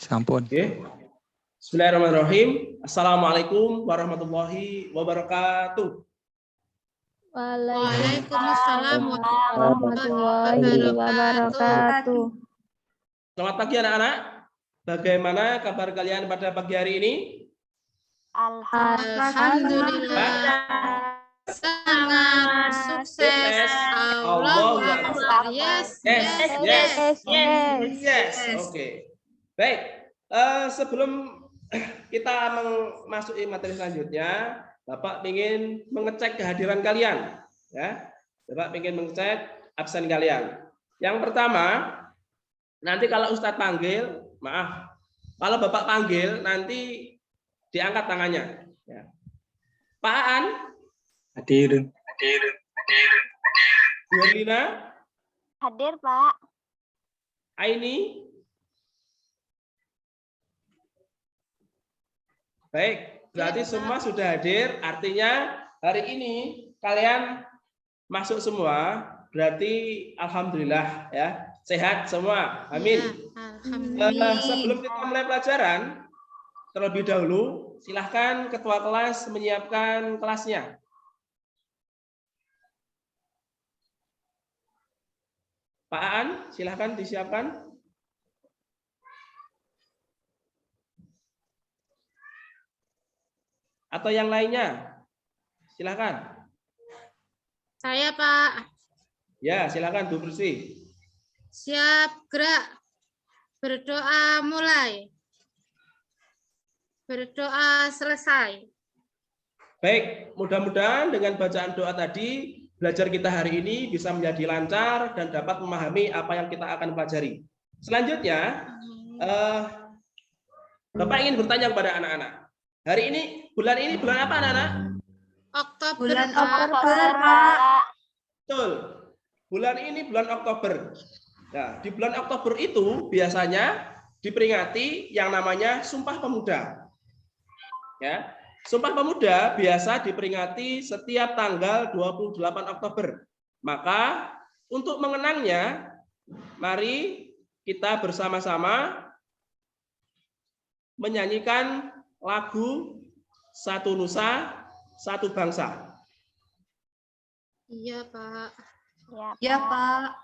Sampun. Oke. Bismillahirrahmanirrahim. Assalamualaikum warahmatullahi wabarakatuh. Waalaikumsalam warahmatullahi wabarakatuh. Selamat pagi anak-anak. Bagaimana kabar kalian pada pagi hari ini? Alhamdulillah. Sangat sukses. Allahu Akbar. Yes. Oke. Baik. Sebelum kita memasuki materi selanjutnya, Bapak ingin mengecek kehadiran kalian, ya. Bapak ingin mengecek absen kalian. Yang pertama, nanti kalau Ustadz panggil, maaf, kalau Bapak panggil nanti diangkat tangannya. Ya. Pak Aan, Hadir. Bu Herlina, Hadir, Pak. Aini. Baik, berarti semua sudah hadir. Artinya hari ini kalian masuk semua. Berarti alhamdulillah ya, sehat semua. Amin. Sebelum kita mulai pelajaran, terlebih dahulu silahkan ketua kelas menyiapkan kelasnya. Pak Aan, silahkan disiapkan. Atau yang lainnya, silahkan. Saya, Pak. Ya, silahkan Bu Bersih. Siap, gerak. Berdoa mulai. Berdoa selesai. Baik, mudah-mudahan dengan bacaan doa tadi, belajar kita hari ini bisa menjadi lancar dan dapat memahami apa yang kita akan pelajari. Selanjutnya, Bapak ingin bertanya kepada anak-anak. Hari ini, bulan apa anak-anak? Oktober. Bulan Oktober, Pak. Betul. Bulan ini bulan Oktober. Nah, di bulan Oktober itu biasanya diperingati yang namanya Sumpah Pemuda. Ya. Sumpah Pemuda biasa diperingati setiap tanggal 28 Oktober. Maka untuk mengenangnya, mari kita bersama-sama menyanyikan lagu Satu Nusa, Satu Bangsa. Iya, Pak. Ya, Pak.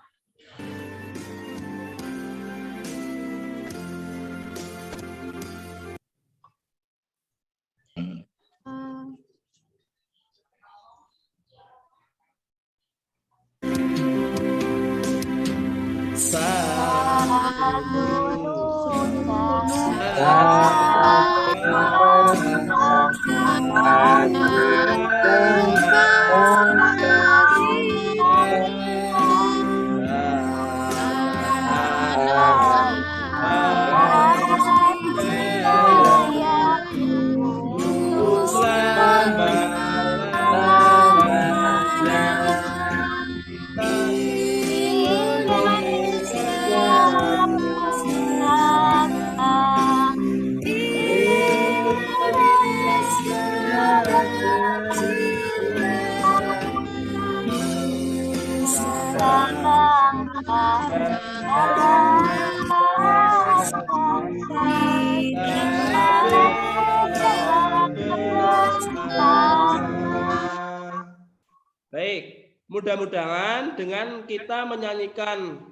Baik, mudah-mudahan dengan kita menyanyikan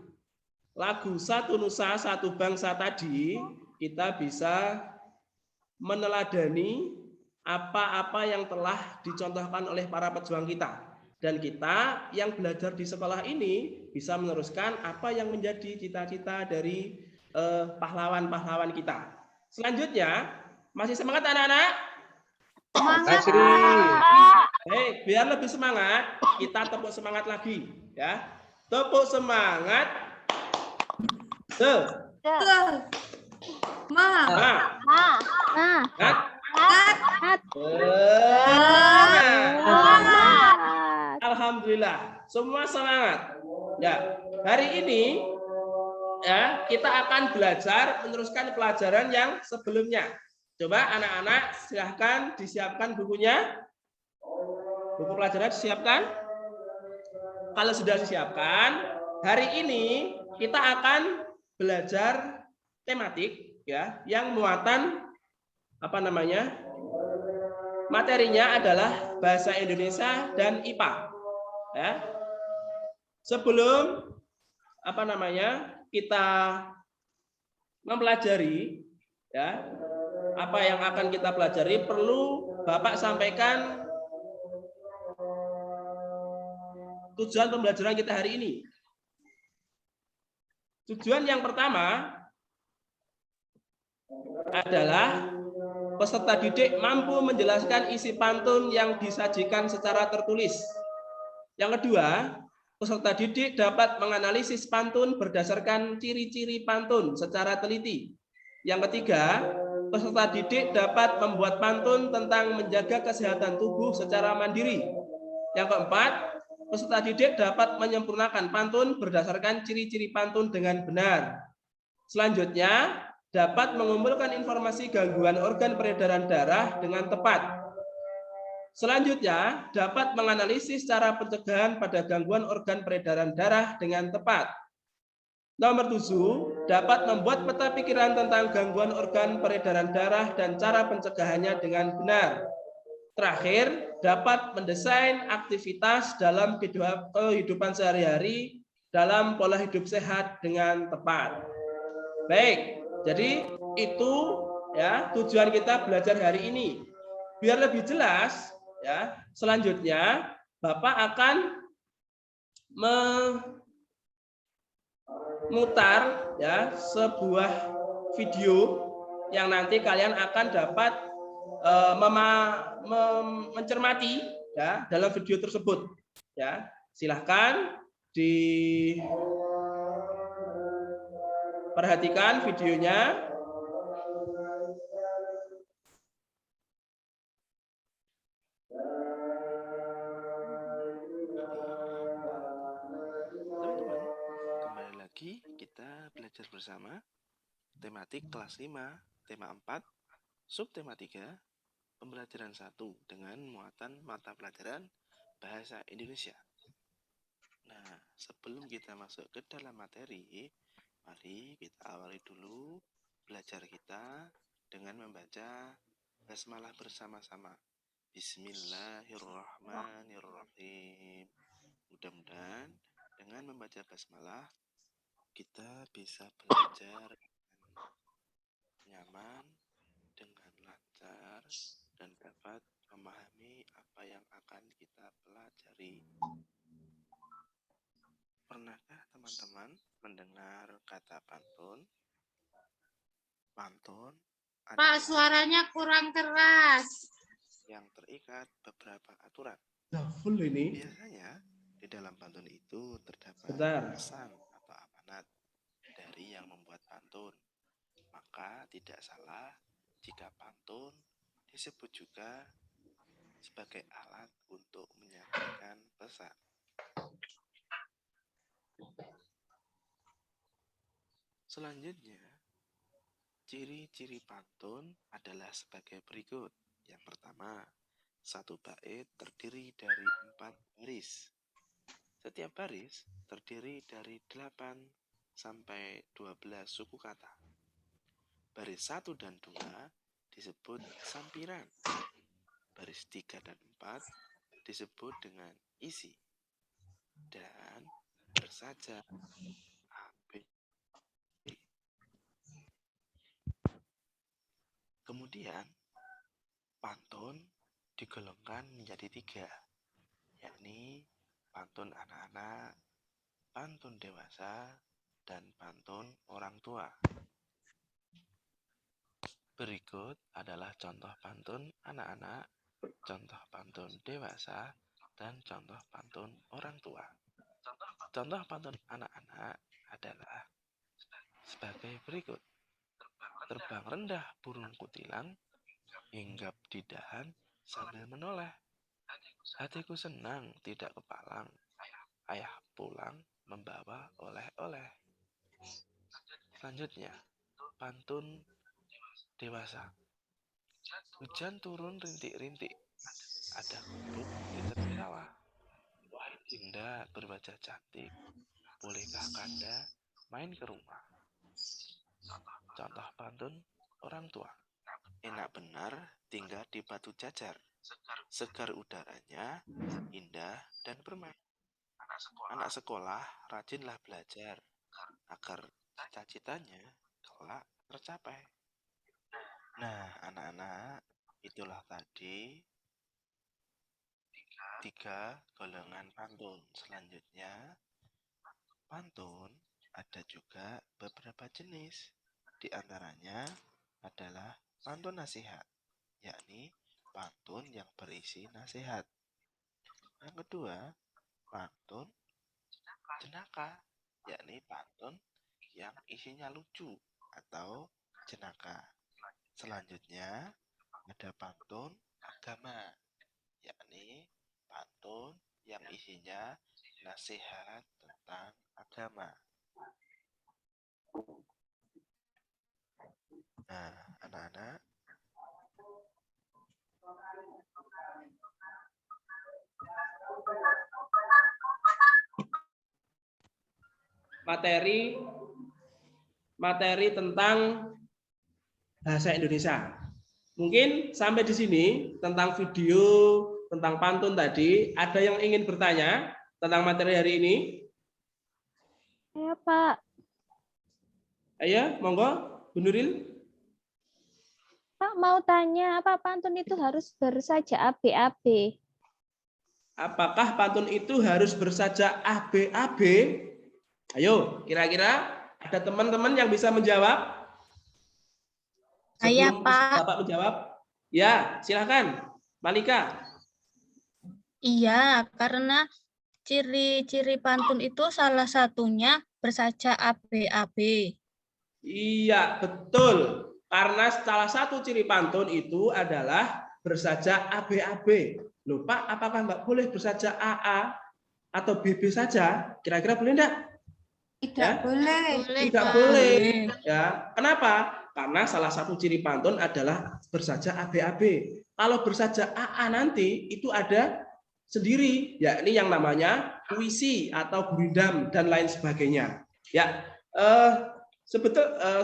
lagu Satu Nusa, Satu Bangsa tadi, kita bisa meneladani apa-apa yang telah dicontohkan oleh para pejuang kita. Dan kita yang belajar di sekolah ini bisa meneruskan apa yang menjadi cita-cita dari pahlawan-pahlawan kita. Selanjutnya, masih semangat anak-anak? Semangat. Baik, biar lebih semangat, kita tepuk semangat lagi, ya. Tepuk semangat. Alhamdulillah, semua semangat. Ya, hari ini ya kita akan belajar meneruskan pelajaran yang sebelumnya. Coba anak-anak silahkan disiapkan bukunya. Buku pelajaran disiapkan. Kalau sudah disiapkan, hari ini kita akan belajar tematik ya yang muatan apa namanya? Materinya adalah bahasa Indonesia dan IPA. Ya. Sebelum apa namanya? Kita mempelajari ya, apa yang akan kita pelajari perlu Bapak sampaikan tujuan pembelajaran kita hari ini. Tujuan yang pertama adalah peserta didik mampu menjelaskan isi pantun yang disajikan secara tertulis. Yang kedua, peserta didik dapat menganalisis pantun berdasarkan ciri-ciri pantun secara teliti. Yang ketiga, peserta didik dapat membuat pantun tentang menjaga kesehatan tubuh secara mandiri. Yang keempat, peserta didik dapat menyempurnakan pantun berdasarkan ciri-ciri pantun dengan benar. Selanjutnya, dapat mengumpulkan informasi gangguan organ peredaran darah dengan tepat. Selanjutnya, dapat menganalisis cara pencegahan pada gangguan organ peredaran darah dengan tepat. Nomor 7, dapat membuat peta pikiran tentang gangguan organ peredaran darah dan cara pencegahannya dengan benar. Terakhir, dapat mendesain aktivitas dalam kehidupan sehari-hari dalam pola hidup sehat dengan tepat. Baik, jadi itu ya tujuan kita belajar hari ini. Biar lebih jelas, ya selanjutnya Bapak akan memutar ya sebuah video yang nanti kalian akan dapat mencermati ya dalam video tersebut. Ya, silahkan diperhatikan videonya. Teman-teman, kembali lagi kita belajar bersama tematik kelas 5, tema 4, subtema 3, pembelajaran 1 dengan muatan mata pelajaran bahasa Indonesia. Nah, sebelum kita masuk ke dalam materi, mari kita awali dulu belajar kita dengan membaca basmalah bersama-sama. Bismillahirrahmanirrahim. Mudah-mudahan dengan membaca basmalah kita bisa belajar dengan nyaman, dengan lancar, dan dapat memahami apa yang akan kita pelajari. Pernahkah teman-teman mendengar kata pantun? Pantun Pak, suaranya kurang keras. yang terikat beberapa aturan. Full ini. Biasanya di dalam pantun itu terdapat pesan atau amanat dari yang membuat pantun. Maka tidak salah jika pantun disebut juga sebagai alat untuk menyampaikan pesan. Selanjutnya, ciri-ciri pantun adalah sebagai berikut. Yang pertama, satu bait terdiri dari 4 baris. Setiap baris terdiri dari 8 sampai 12 suku kata. Baris 1 dan 2 disebut sampiran. Baris 3 dan 4 disebut dengan isi. Dan bersaja A, B, C. Kemudian, pantun digolongkan menjadi 3, yakni pantun anak-anak, pantun dewasa, dan pantun orang tua. Berikut adalah contoh pantun anak-anak, contoh pantun dewasa, dan contoh pantun orang tua. Contoh pantun anak-anak adalah sebagai berikut. Terbang rendah burung kutilang, hinggap di dahan sambil menoleh. Hatiku senang tidak kepalang, ayah pulang membawa oleh-oleh. Selanjutnya, pantun dewasa. Hujan turun rintik-rintik, ada gubuk di tepi sawah. Wahai Dinda berwajah cantik, bolehkah Kanda main ke rumah? Contoh pantun orang tua. Enak benar tinggal di batu jajar. Segar udaranya, indah dan bermain. Anak sekolah rajinlah belajar agar cita-citanya kelak tercapai. Nah, anak-anak, itulah tadi 3 golongan pantun. Selanjutnya, pantun ada juga beberapa jenis. Di antaranya adalah pantun nasihat, yakni pantun yang berisi nasihat. Yang kedua, pantun jenaka, yakni pantun yang isinya lucu atau jenaka. Selanjutnya, ada pantun agama, yakni pantun yang isinya nasihat tentang agama. Nah, anak-anak, materi tentang bahasa Indonesia. Mungkin sampai di sini tentang video, tentang pantun tadi. Ada yang ingin bertanya tentang materi hari ini? Ya, Pak. Ayo, monggo, Bu Nuril. Pak mau tanya, apa pantun itu harus bersajak AB-AB? Apakah pantun itu harus bersajak AB-AB? Ayo, kira-kira ada teman-teman yang bisa menjawab? Saya, Sebelum Pak. Bapak menjawab, ya, silakan, Malika. Iya, karena ciri-ciri pantun itu salah satunya bersajak AB-AB. Iya, betul. Karena salah satu ciri pantun itu adalah bersajak AB-AB. Loh, Pak, apakah nggak boleh bersajak AA atau BB saja? Kira-kira boleh enggak? Tidak boleh. Tidak Pak. boleh. Ya, kenapa? Karena salah satu ciri pantun adalah bersajak AB-AB. Kalau bersajak AA nanti itu ada sendiri, yakni yang namanya puisi atau gurindam dan lain sebagainya. Ya,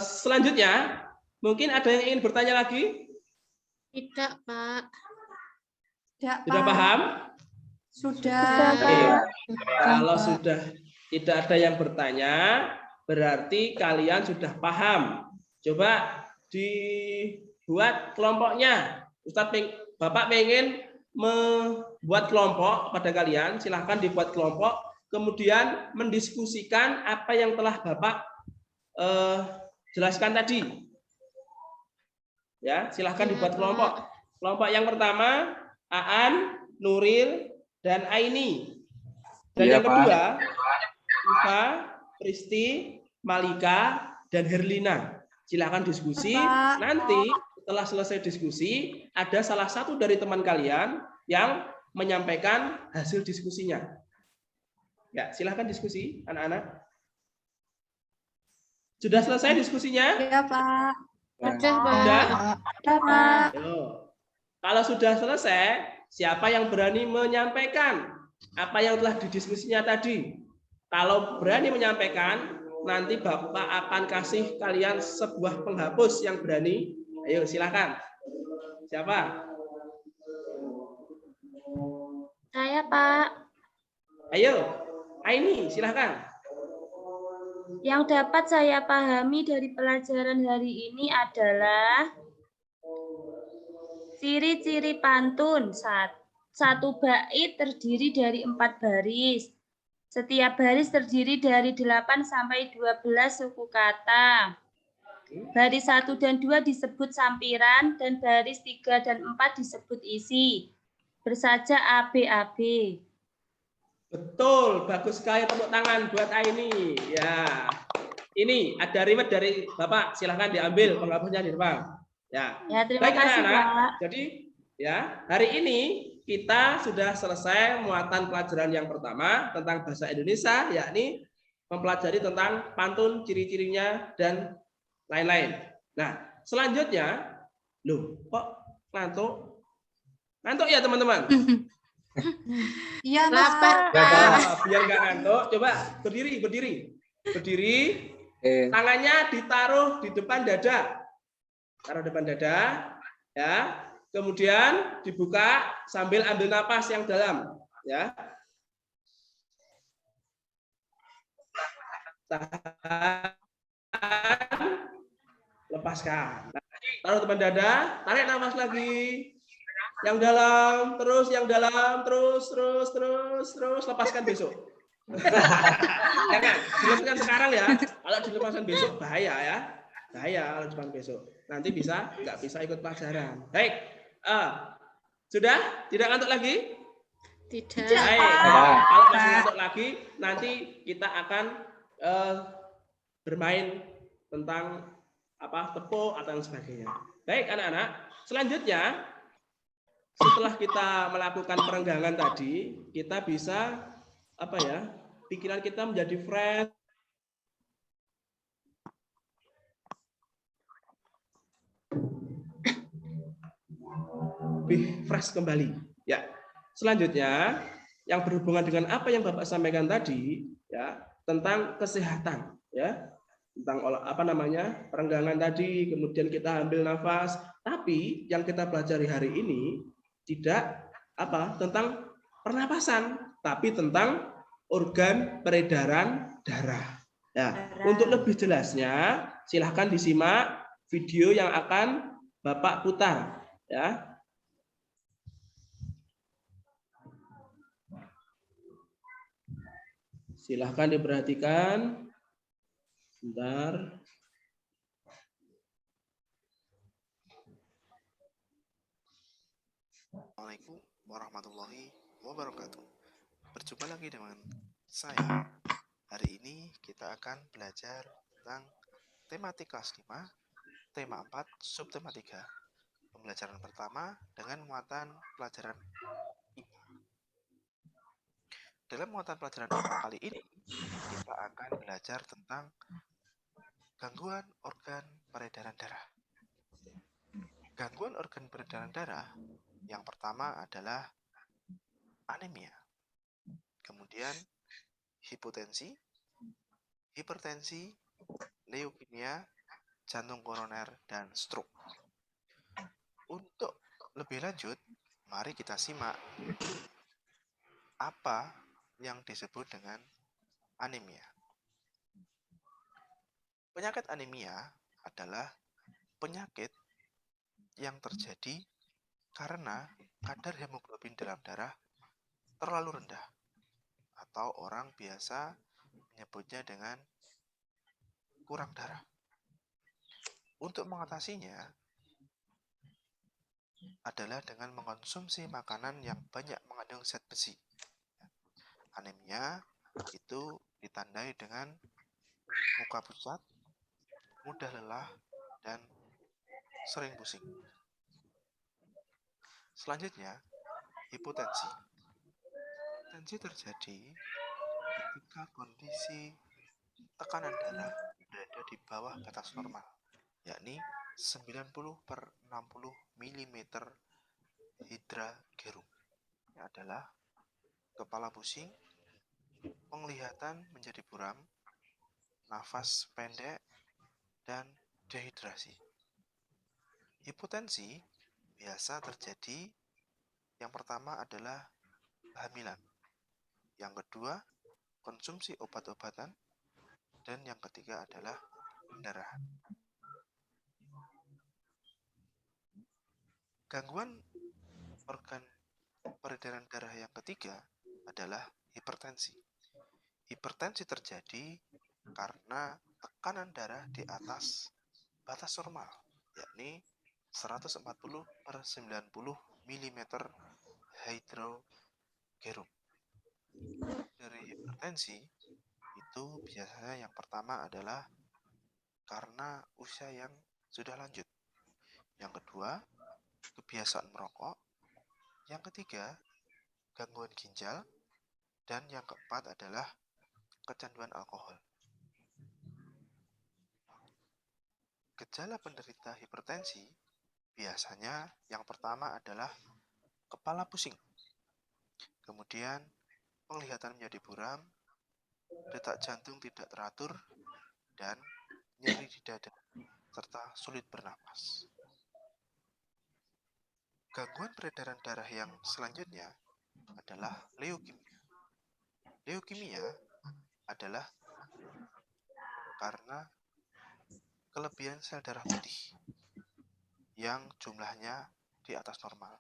selanjutnya mungkin ada yang ingin bertanya lagi? Tidak, Pak. Tidak, Sudah Pak. paham? Sudah. Oke. Kalau sudah tidak ada yang bertanya, berarti kalian sudah paham. Coba dibuat kelompoknya. Bapak pengen membuat kelompok pada kalian. Silahkan dibuat kelompok. Kemudian mendiskusikan apa yang telah Bapak jelaskan tadi. Ya, silahkan dibuat kelompok. Kelompok yang pertama, Aan, Nuril, dan Aini. Dan yang kedua, Iva, Pristi, Malika, dan Herlina. Silakan diskusi. Nanti setelah selesai diskusi, ada salah satu dari teman kalian yang menyampaikan hasil diskusinya. Ya, silakan diskusi, anak-anak. Sudah selesai diskusinya? Ya, Pak. Sudah, Pak. Sudah? Sudah, Pak. Kalau sudah selesai, siapa yang berani menyampaikan apa yang telah didiskusinya tadi? Kalau berani menyampaikan, nanti Bapak akan kasih kalian sebuah penghapus yang berani. Ayo, silakan. Siapa? Saya, Pak. Ayo, Aini, silakan. Yang dapat saya pahami dari pelajaran hari ini adalah ciri-ciri pantun. Satu bait terdiri dari 4 baris. Setiap baris terdiri dari 8 sampai 12 suku kata. Baris 1 dan 2 disebut sampiran dan baris 3 dan 4 disebut isi. Bersajak AB-AB. Betul, bagus sekali, tepuk tangan buat Aini. Ya, ini ada reward dari Bapak. Silahkan diambil penghapusnya di depan. Ya, terima kasih, anak-anak. Pak. Jadi, ya, hari ini kita sudah selesai muatan pelajaran yang pertama tentang bahasa Indonesia, yakni mempelajari tentang pantun, ciri-cirinya, dan lain-lain. Nah, selanjutnya, loh, kok ngantuk? Ngantuk ya, teman-teman? Iya, Lapar, Pak. Biar nggak ngantuk, coba berdiri. Tangannya ditaruh di depan dada. Taruh depan dada, ya. Kemudian dibuka sambil ambil napas yang dalam, ya. Tahan, lepaskan. Taruh depan dada, tarik napas lagi. Yang dalam, terus yang dalam, terus, lepaskan besok. Jangan, dilepaskan sekarang ya. Kalau dilepaskan besok bahaya ya. Bahaya kalau dilepaskan besok. Nanti nggak bisa ikut pelajaran. Baik, sudah? Tidak ngantuk lagi? Tidak. Baik. Kalau masih ngantuk lagi, nanti kita akan bermain tentang tepuk atau sebagainya. Baik, anak-anak. Selanjutnya, setelah kita melakukan perenggangan tadi, kita bisa pikiran kita menjadi fresh, lebih fresh kembali. Ya. Selanjutnya, yang berhubungan dengan apa yang Bapak sampaikan tadi, ya, tentang kesehatan, ya, tentang perenggangan tadi, kemudian kita ambil nafas. Tapi yang kita pelajari hari ini tidak tentang pernapasan, tapi tentang organ peredaran darah. Nah, untuk lebih jelasnya, silahkan disimak video yang akan Bapak putar, ya. Silahkan diperhatikan. Sebentar. Assalamualaikum warahmatullahi wabarakatuh. Berjumpa lagi dengan saya. Hari ini kita akan belajar tentang tematik kelas 5, tema 4, subtema 3. Pembelajaran pertama dengan muatan pelajaran IPA. Dalam muatan pelajaran IPA kali ini, kita akan belajar tentang gangguan organ peredaran darah. Gangguan organ peredaran darah yang pertama adalah anemia, kemudian hipotensi, hipertensi, leukemia, jantung koroner, dan stroke. Untuk lebih lanjut, mari kita simak apa yang disebut dengan anemia. Penyakit anemia adalah penyakit yang terjadi karena kadar hemoglobin dalam darah terlalu rendah, atau orang biasa menyebutnya dengan kurang darah. Untuk mengatasinya adalah dengan mengkonsumsi makanan yang banyak mengandung zat besi. Anemia itu ditandai dengan muka pucat, mudah lelah, dan sering pusing. Selanjutnya, hipotensi. Hipotensi terjadi ketika kondisi tekanan darah berada di bawah batas normal, yakni 90/60 mm Hydra-Gerum. Ini adalah kepala pusing, penglihatan menjadi buram, nafas pendek, dan dehidrasi. Hipotensi biasa terjadi, yang pertama adalah kehamilan, yang kedua konsumsi obat-obatan, dan yang ketiga adalah pendarahan. Gangguan organ peredaran darah yang ketiga adalah hipertensi. Hipertensi terjadi karena tekanan darah di atas batas normal, yakni 140/90 mm Hydra-Gerum. Dari hipertensi itu biasanya yang pertama adalah karena usia yang sudah lanjut, yang kedua kebiasaan merokok, yang ketiga gangguan ginjal, dan yang keempat adalah kecanduan alkohol. Gejala penderita hipertensi biasanya yang pertama adalah kepala pusing, kemudian penglihatan menjadi buram, detak jantung tidak teratur, dan nyeri di dada, serta sulit bernapas. Gangguan peredaran darah yang selanjutnya adalah leukemia. Leukemia adalah karena kelebihan sel darah putih yang jumlahnya di atas normal.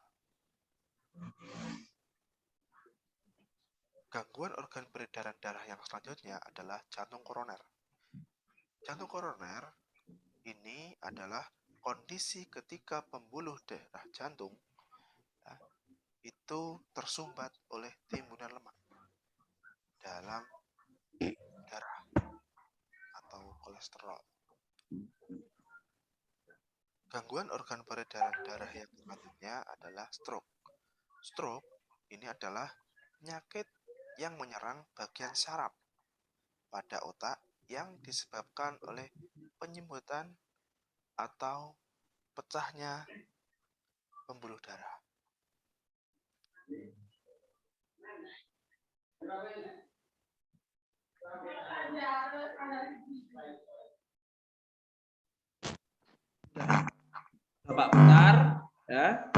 Gangguan organ peredaran darah yang selanjutnya adalah jantung koroner. Jantung koroner ini adalah kondisi ketika pembuluh darah jantung itu tersumbat oleh timbunan lemak dalam darah atau kolesterol. Gangguan organ peredaran darah yang selanjutnya adalah stroke. Stroke ini adalah penyakit yang menyerang bagian saraf pada otak yang disebabkan oleh penyumbutan atau pecahnya pembuluh darah. Bapak bentar, ya.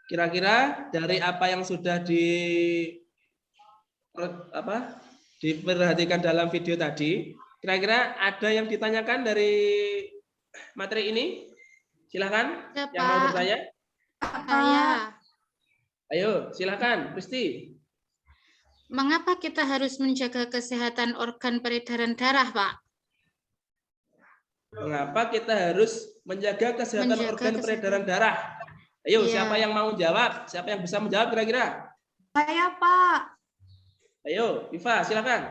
Kira-kira dari apa yang sudah diperhatikan dalam video tadi, kira-kira ada yang ditanyakan dari materi ini? Silakan Ya, yang mau Pak. bertanya. Saya. Ayo, silakan, Kristi. Mengapa kita harus menjaga kesehatan organ peredaran darah, Pak? Mengapa kita harus menjaga kesehatan organ peredaran darah? Ayo, Iya. siapa yang mau jawab? Siapa yang bisa menjawab kira-kira? Saya, Pak. Ayo, Iva, silakan.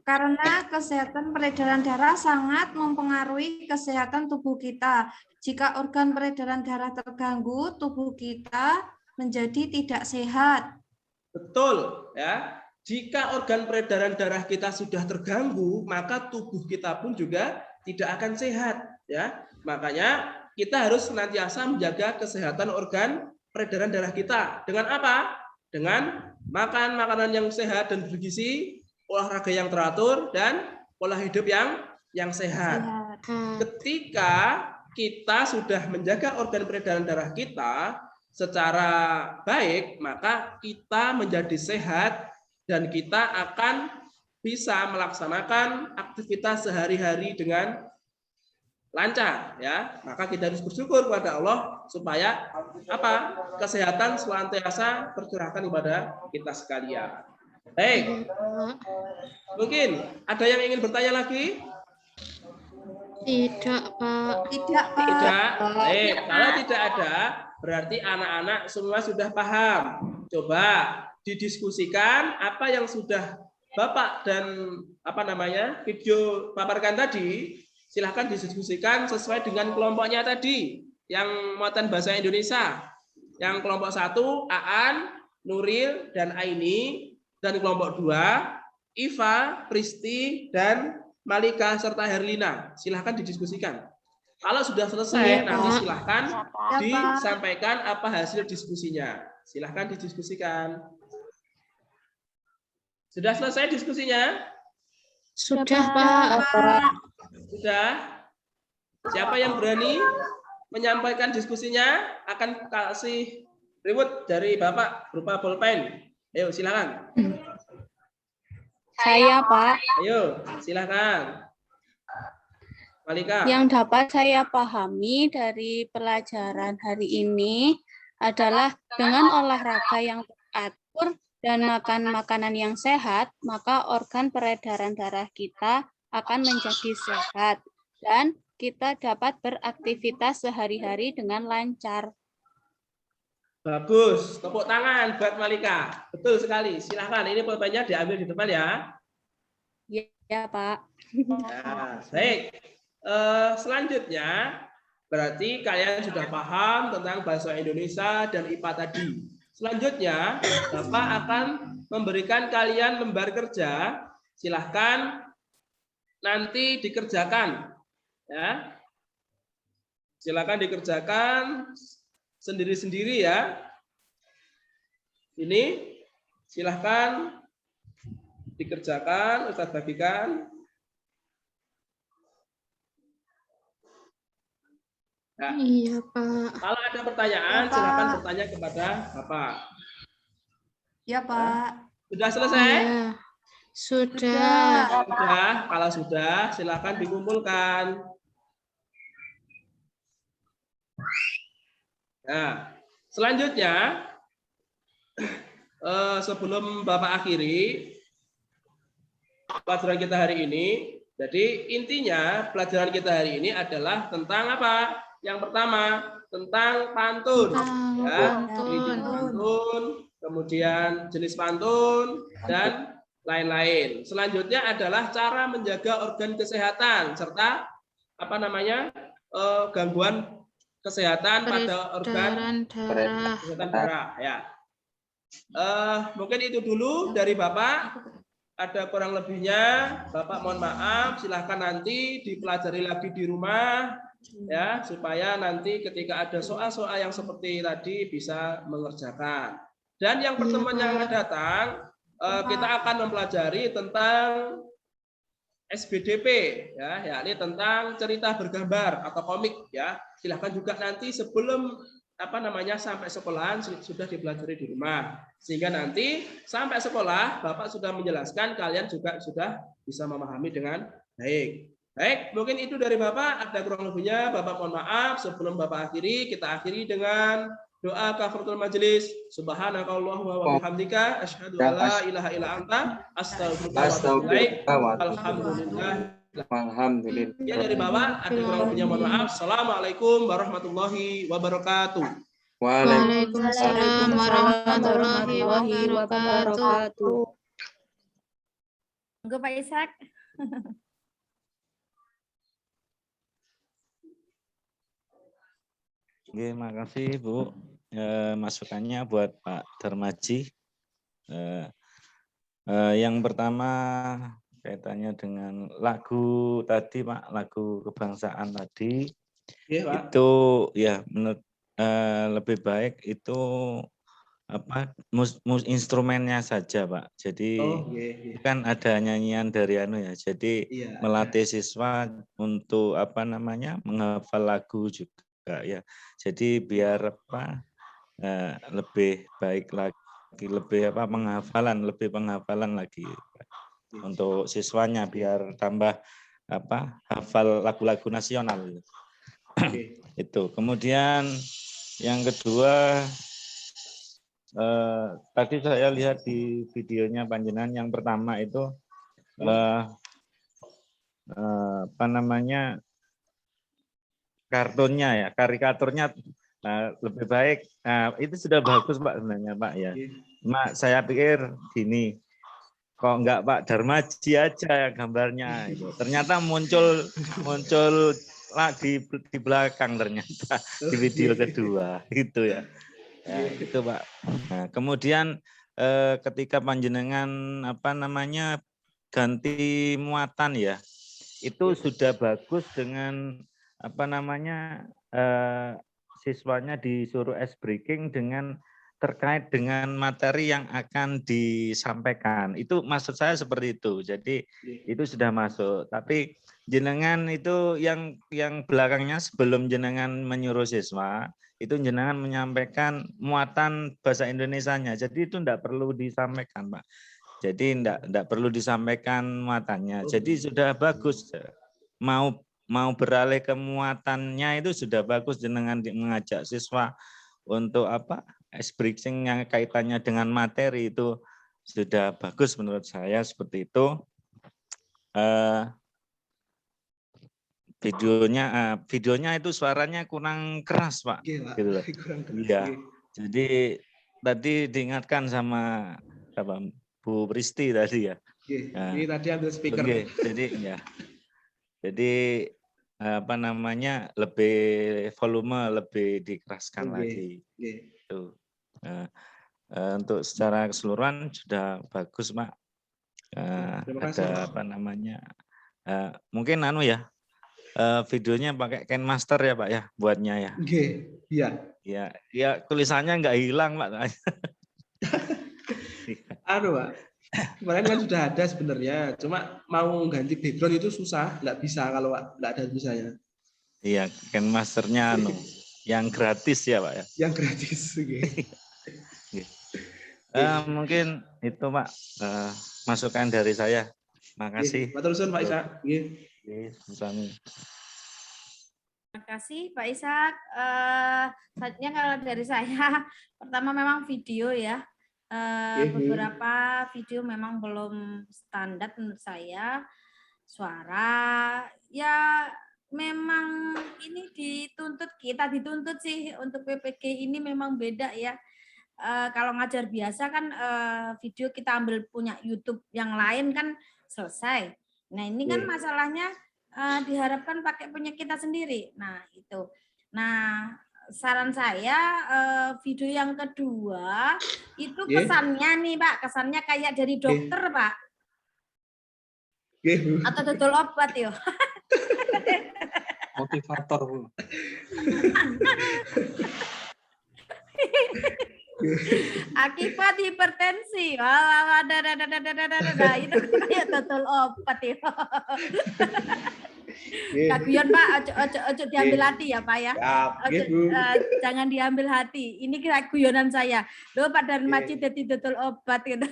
Karena kesehatan peredaran darah sangat mempengaruhi kesehatan tubuh kita. Jika organ peredaran darah terganggu, tubuh kita menjadi tidak sehat. Betul, ya. Jika organ peredaran darah kita sudah terganggu, maka tubuh kita pun juga tidak akan sehat, ya. Makanya kita harus senantiasa menjaga kesehatan organ peredaran darah kita. Dengan apa? Dengan makan makanan yang sehat dan bergizi, olahraga yang teratur, dan pola hidup yang sehat. Ketika kita sudah menjaga organ peredaran darah kita secara baik, maka kita menjadi sehat dan kita akan bisa melaksanakan aktivitas sehari-hari dengan lancar, ya. Maka kita harus bersyukur kepada Allah supaya kesehatan senantiasa tercurahkan kepada kita sekalian. Baik. Mungkin ada yang ingin bertanya lagi? Tidak, Pak. Tidak, Pak. Tidak. Baik, kalau tidak ada, berarti anak-anak semua sudah paham. Coba didiskusikan apa yang sudah Bapak dan video paparkan tadi. Silahkan didiskusikan sesuai dengan kelompoknya tadi. Yang muatan bahasa Indonesia. Yang kelompok 1, Aan, Nuril, dan Aini. Dan kelompok 2, Iva, Pristi, dan Malika, serta Herlina. Silahkan didiskusikan. Kalau sudah selesai, nanti silahkan disampaikan apa hasil diskusinya. Silahkan didiskusikan. Sudah selesai diskusinya? Sudah, Pak. Sudah? Siapa yang berani menyampaikan diskusinya akan kasih reward dari Bapak berupa pulpen. Ayo, silakan. Saya, Pak. Ayo, silakan. Malika. Yang dapat saya pahami dari pelajaran hari ini adalah dengan olahraga yang teratur dan makan makanan yang sehat, maka organ peredaran darah kita akan menjadi sehat dan kita dapat beraktivitas sehari-hari dengan lancar. Bagus, tepuk tangan buat Malika. Betul sekali. Silahkan, ini pulpennya diambil di depan ya. Ya, Pak. Nah, baik. Selanjutnya, berarti kalian sudah paham tentang bahasa Indonesia dan IPA tadi. Selanjutnya, Bapak akan memberikan kalian lembar kerja. Silahkan nanti dikerjakan. Ya. Silahkan dikerjakan sendiri-sendiri ya. Ini silahkan dikerjakan, Ustaz bagikan. Nah, Iya, Pak. kalau ada pertanyaan, Ya, Pak. silakan bertanya kepada Bapak. Ya, Pak. Sudah selesai? Iya. Sudah. Sudah. Kalau sudah, silakan dikumpulkan. Nah, selanjutnya, sebelum Bapak akhiri pelajaran kita hari ini, jadi intinya pelajaran kita hari ini adalah tentang apa? Yang pertama, tentang pantun. Ya, reading pantun, kemudian jenis pantun, dan lain-lain. Selanjutnya adalah cara menjaga organ kesehatan serta apa namanya gangguan kesehatan pada organ darah. kesehatan darah. Ya, mungkin itu dulu dari Bapak. Ada kurang lebihnya, Bapak mohon maaf. Silahkan nanti dipelajari lagi di rumah, ya, supaya nanti ketika ada soal-soal yang seperti tadi bisa mengerjakan. Dan yang pertemuan yang akan datang, kita akan mempelajari tentang SBDP, ya, yakni tentang cerita bergambar atau komik, ya. Silahkan juga nanti sebelum apa namanya sampai sekolahan sudah dipelajari di rumah, sehingga nanti sampai sekolah Bapak sudah menjelaskan, kalian juga sudah bisa memahami dengan baik. Baik, mungkin itu dari Bapak. Ada kurang lebihnya Bapak mohon maaf. Sebelum Bapak akhiri, kita akhiri dengan doa kafaratul majelis. Subhanakallahumma wa bihamdika asyhadu an la ilaha illa anta astaghfiruka wa atubu ilaik. Alhamdulillah. Alhamdulillah. Ya, dari Bapak ada kurang lebihnya mohon maaf. Assalamualaikum warahmatullahi wabarakatuh. Waalaikumsalam warahmatullahi wabarakatuh. Enggak, Pak Ishak. Oke, makasih Bu. Masukannya buat Pak Darmaji. Yang pertama kaitannya dengan lagu tadi Pak, lagu kebangsaan tadi. Ya, Pak. Itu ya menurut lebih baik itu apa instrumennya saja Pak. Jadi kan ada nyanyian dari ya. Jadi melatih siswa untuk apa namanya menghafal lagu juga ya. Jadi biar apa lebih baik lagi, lebih apa lebih penghafalan lagi untuk siswanya biar tambah apa hafal lagu-lagu nasional. Itu. Kemudian yang kedua tadi saya lihat di videonya panjenengan yang pertama itu apa namanya kartunnya ya, karikaturnya lebih baik. Itu sudah bagus Pak sebenarnya Pak ya. Mak saya pikir gini, kok enggak Pak Darmaji aja gambarnya itu. Ternyata muncul di belakang ternyata di video kedua itu ya. Ya itu Pak. Nah, kemudian ketika panjenengan apa namanya ganti muatan ya, itu sudah bagus dengan apa namanya siswanya disuruh ice breaking dengan terkait dengan materi yang akan disampaikan. Itu maksud saya seperti itu. Jadi itu sudah masuk. Tapi jenengan itu yang belakangnya sebelum jenengan menyuruh siswa, itu jenengan menyampaikan muatan bahasa Indonesianya. Jadi itu tidak perlu disampaikan, Pak. Jadi tidak perlu disampaikan muatannya. Jadi sudah bagus. Mau beralih ke muatannya itu sudah bagus jenengan mengajak siswa untuk apa? Ice breaking yang kaitannya dengan materi itu sudah bagus menurut saya seperti itu. Videonya itu suaranya kurang keras Pak. Gitu. Iya. Jadi tadi diingatkan sama Bu Pristi tadi ya. Ini tadi ambil speaker. Jadi ya. Jadi apa namanya lebih volume lebih dikeraskan lagi. Itu. Untuk secara keseluruhan sudah bagus Pak. Ada apa namanya mungkin ya videonya pakai KineMaster ya Pak ya buatnya ya. Ya tulisannya nggak hilang Pak. Pak Kemarin kan sudah ada sebenarnya, cuma mau ganti background itu susah, nggak bisa kalau nggak ada tulisannya. Iya, Ken Masternya yang gratis ya Pak ya. Yang gratis. Mungkin itu Pak masukan dari saya. Makasih. Matur nuwun Pak Ishak. Sami. Terima kasih Pak Ishak. Selanjutnya kalau dari saya, pertama memang video ya. Beberapa video memang belum standar menurut saya. Suara ya memang ini kita dituntut sih untuk PPG ini memang beda ya. Kalau ngajar biasa kan video kita ambil punya YouTube yang lain kan selesai. Nah ini kan masalahnya diharapkan pakai punya kita sendiri. Nah itu. Nah saran saya video yang kedua itu kesannya nih Pak, kesannya kayak dari dokter Pak. Atau dodol obat yo. Motivator Bu. Akibat hipertensi. Itu kayak dodol obat ya. Kaguyan Pak, ojo diambil hati ya Pak ya. Jangan diambil hati. Ini kira guyonan saya. Loh Pak Darmaji jadi dodol obat gitu.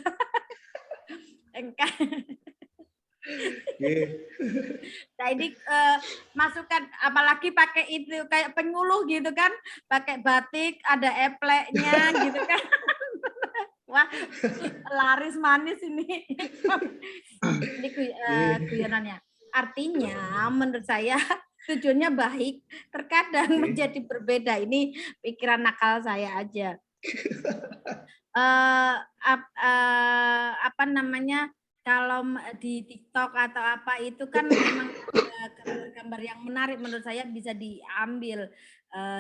Nah ini masukkan apalagi pakai itu kayak penyuluh gitu kan, pakai batik ada epleknya gitu kan. Wah laris manis ini. Ini guyonannya. Artinya menurut saya tujuannya baik, terkadang menjadi berbeda. Ini pikiran nakal saya aja. Apa namanya? Kalau di TikTok atau apa itu kan memang gambar-gambar yang menarik menurut saya bisa diambil.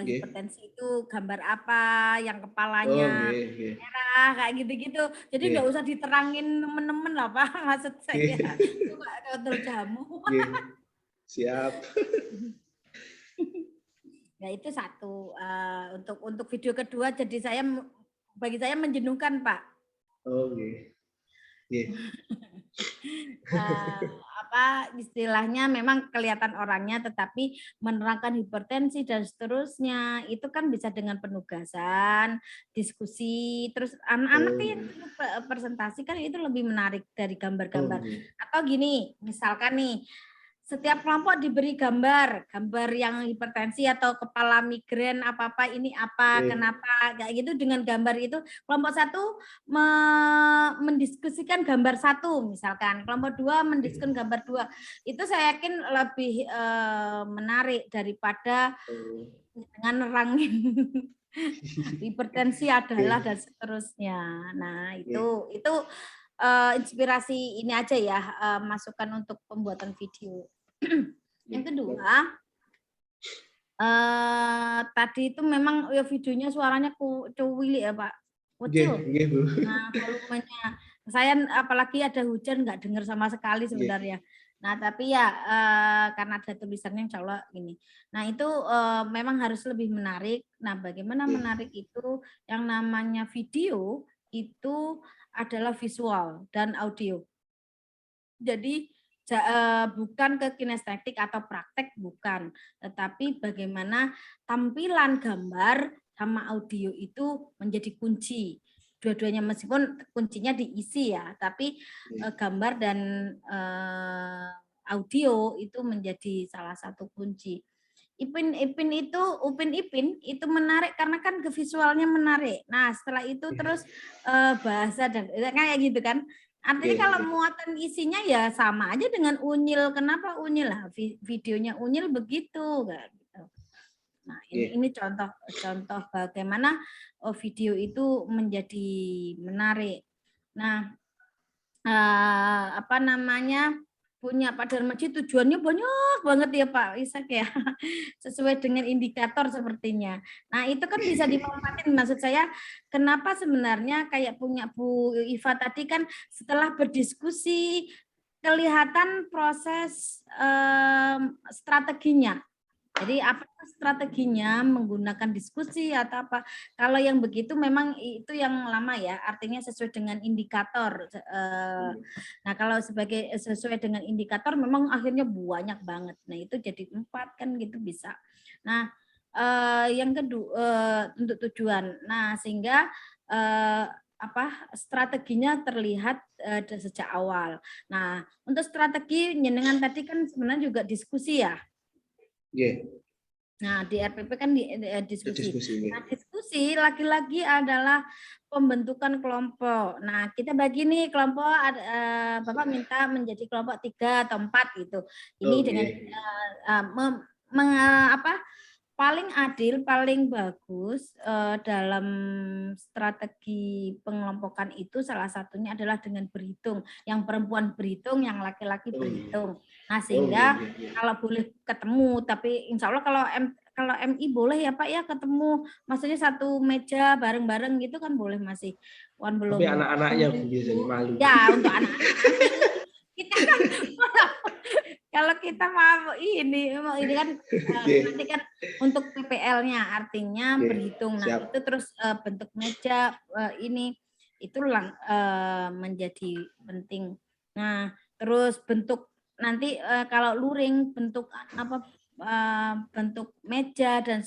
Hipertensi itu gambar apa, yang kepalanya merah kayak gitu-gitu. Jadi nggak usah diterangin temen-temen lah Pak, maksud saya. Coba dodol jamu. Siap. Ya itu satu. Untuk video kedua jadi bagi saya menjenuhkan Pak. Apa istilahnya memang kelihatan orangnya tetapi menerangkan hipertensi dan seterusnya itu kan bisa dengan penugasan, diskusi, terus anak-anak yang presentasi kan itu lebih menarik dari gambar-gambar. Atau gini, misalkan nih setiap kelompok diberi gambar yang hipertensi atau kepala migrain apa-apa ini apa, kenapa, kayak gitu dengan gambar itu kelompok satu mendiskusikan gambar satu misalkan, kelompok dua mendiskusikan gambar dua. Itu saya yakin lebih menarik daripada dengan nerangin hipertensi adalah dan seterusnya. Nah itu inspirasi ini aja ya, masukan untuk pembuatan video. Yang kedua, tadi itu memang ya videonya suaranya cuwili ya Pak, kecil. Nah volumenya, saya apalagi ada hujan nggak dengar sama sekali sebenarnya. Nah tapi ya karena ada tulisannya insya Allah gini. Nah itu memang harus lebih menarik. Nah bagaimana menarik itu yang namanya video itu adalah visual dan audio. Jadi bukan ke kinestetik atau praktek, bukan. Tetapi bagaimana tampilan gambar sama audio itu menjadi kunci. Dua-duanya meskipun kuncinya diisi ya, tapi gambar dan audio itu menjadi salah satu kunci. Upin Ipin itu menarik karena kan ke visualnya menarik. Nah setelah itu terus bahasa dan kayak gitu kan. Artinya kalau muatan isinya ya sama aja dengan unyil. Kenapa unyil lah? Videonya unyil begitu kan. Nah ini contoh bagaimana video itu menjadi menarik. Nah apa namanya? Punya Pak Darmaji tujuannya banyak banget ya Pak Ishak ya, sesuai dengan indikator sepertinya. Nah itu kan bisa dimanfaatin, maksud saya kenapa sebenarnya kayak punya Bu Iva tadi kan setelah berdiskusi kelihatan proses strateginya. Jadi apa strateginya, menggunakan diskusi atau apa? Kalau yang begitu memang itu yang lama ya, artinya sesuai dengan indikator. Nah kalau sesuai dengan indikator memang akhirnya banyak banget. Nah itu jadi 4 kan gitu bisa. Nah yang kedua untuk tujuan. Nah sehingga strateginya terlihat sejak awal. Nah untuk strategi jenengan tadi kan sebenarnya juga diskusi ya. Yeah. Nah, di RPP kan diskusi. Nah, diskusi lagi-lagi adalah pembentukan kelompok. Nah, kita bagi nih kelompok, Bapak minta menjadi kelompok 3 atau 4 gitu. Ini dengan paling adil, paling bagus dalam strategi pengelompokan itu salah satunya adalah dengan berhitung. Yang perempuan berhitung, yang laki-laki berhitung. Nah, sehingga kalau boleh ketemu, tapi insya Allah kalau MI boleh ya Pak ya ketemu, maksudnya satu meja bareng-bareng gitu kan boleh masih. Belum. Tapi anak-anaknya biasanya malu. Ya, untuk anak-anak kita kan kalau kita mau ini kan nanti kan untuk PPL-nya artinya berhitung. Nah, itu terus bentuk meja ini itu menjadi penting. Nah, terus bentuk nanti kalau luring bentuk bentuk meja dan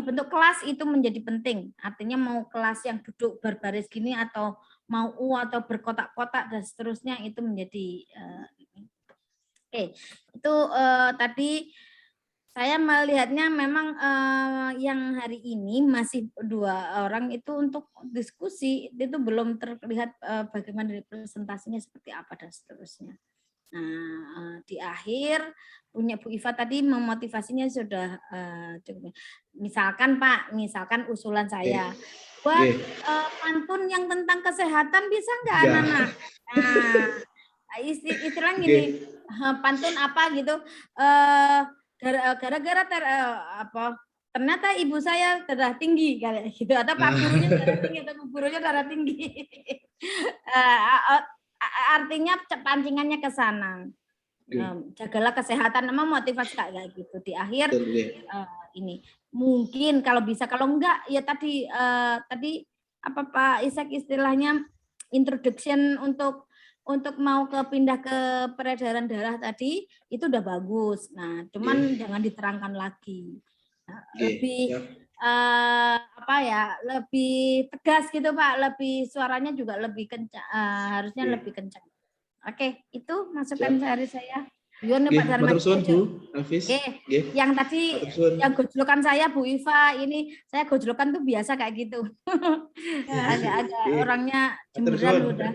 bentuk kelas itu menjadi penting. Artinya mau kelas yang duduk berbaris gini atau mau atau berkotak-kotak dan seterusnya itu menjadi itu tadi saya melihatnya memang yang hari ini masih 2 orang itu untuk diskusi itu belum terlihat bagaimana dari presentasinya seperti apa dan seterusnya. Nah, di akhir punya Bu Iva tadi memotivasinya sudah cukup. Misalkan Pak, misalkan usulan saya buat pantun yang tentang kesehatan bisa nggak anak-anak? Nah, istilah gini, pantun apa gitu, gara-gara ternyata ibu saya darah tinggi kayak gitu, atau Pak gurunya darah tinggi atau Bu gurunya darah tinggi. Artinya pancingannya ke sana. Jagalah kesehatan, memang motivasi kayak gitu di akhir ini. Mungkin kalau bisa, kalau enggak ya tadi apa Pak Ishak istilahnya introduction untuk mau pindah ke peredaran darah tadi itu udah bagus. Nah, cuman jangan diterangkan lagi. Lebih lebih tegas gitu Pak, lebih suaranya juga lebih kencang, harusnya lebih kencang. Oke, itu masukan dari saya. Nih Pak Darmaji. Yang tadi yang gojlokan saya Bu Iva, ini saya gojlokan tuh biasa kayak gitu. Agak-agak orangnya cemburan udah.